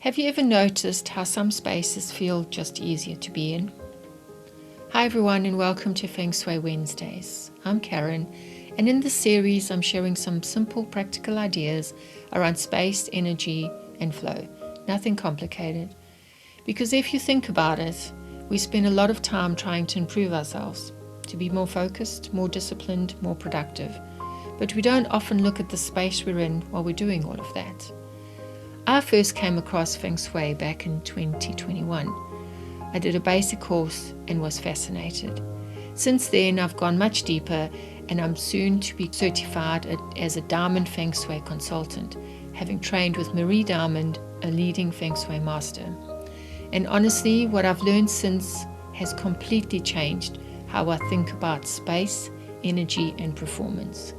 Have you ever noticed how some spaces feel just easier to be in? Hi everyone and welcome to Feng Shui Wednesdays. I'm Karen, and in this series I'm sharing some simple practical ideas around space, energy and flow. Nothing complicated. Because if you think about it, we spend a lot of time trying to improve ourselves, to be more focused, more disciplined, more productive. But we don't often look at the space we're in while we're doing all of that. I first came across Feng Shui back in 2021. I did a basic course and was fascinated. Since then, I've gone much deeper and I'm soon to be certified as a Diamond Feng Shui consultant, having trained with Marie Diamond, a leading Feng Shui master. And honestly, what I've learned since has completely changed how I think about space, energy and performance.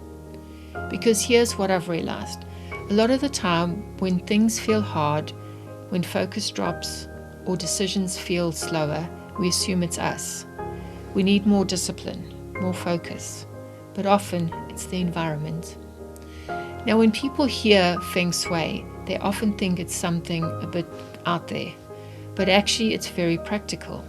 Because here's what I've realized. A lot of the time, when things feel hard, when focus drops, or decisions feel slower, we assume it's us. We need more discipline, more focus, but often it's the environment. Now, when people hear Feng Shui, they often think it's something a bit out there, but actually it's very practical.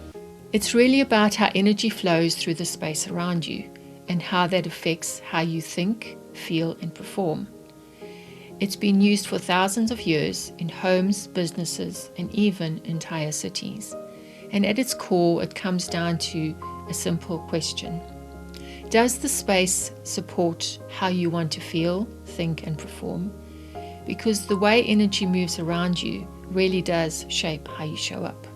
It's really about how energy flows through the space around you and how that affects how you think, feel, and perform. It's been used for thousands of years in homes, businesses, and even entire cities. And at its core, it comes down to a simple question. Does the space support how you want to feel, think, and perform? Because the way energy moves around you really does shape how you show up.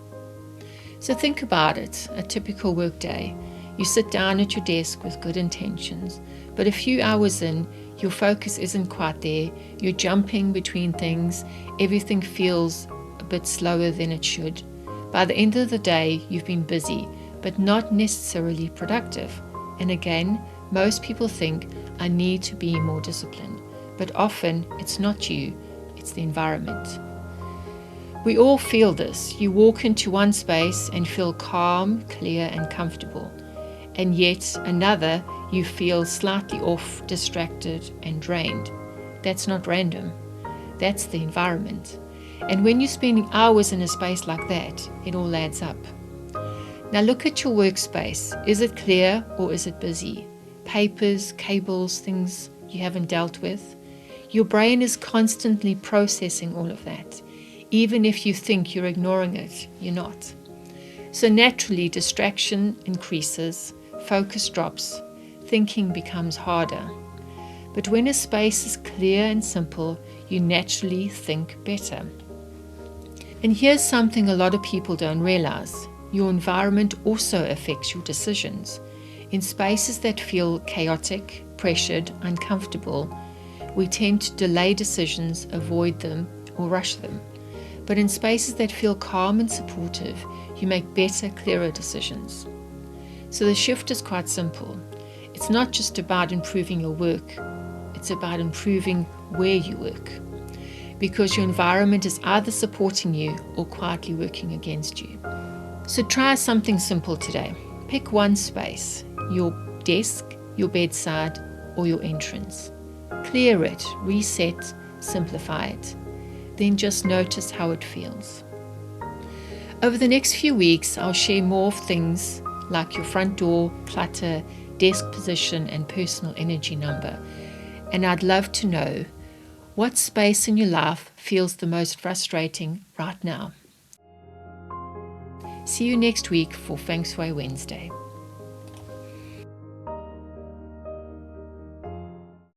So think about it, a typical workday. You sit down at your desk with good intentions, but a few hours in, your focus isn't quite there, you're jumping between things, everything feels a bit slower than it should. By the end of the day, you've been busy, but not necessarily productive. And again, most people think, I need to be more disciplined. But often, it's not you, it's the environment. We all feel this. You walk into one space and feel calm, clear, and comfortable. And yet another, you feel slightly off, distracted, and drained. That's not random. That's the environment. And when you're spending hours in a space like that, it all adds up. Now look at your workspace. Is it clear or is it busy? Papers, cables, things you haven't dealt with. Your brain is constantly processing all of that. Even if you think you're ignoring it, you're not. So naturally, distraction increases, focus drops, thinking becomes harder. But when a space is clear and simple, you naturally think better. And here's something a lot of people don't realize. Your environment also affects your decisions. In spaces that feel chaotic, pressured, uncomfortable, we tend to delay decisions, avoid them, or rush them. But in spaces that feel calm and supportive, you make better, clearer decisions. So the shift is quite simple. It's not just about improving your work, it's about improving where you work. Because your environment is either supporting you or quietly working against you. So try something simple today. Pick one space, your desk, your bedside, or your entrance. Clear it, reset, simplify it. Then just notice how it feels. Over the next few weeks, I'll share more of things like your front door, clutter, desk position, and personal energy number. And I'd love to know what space in your life feels the most frustrating right now. See you next week for Feng Shui Wednesday.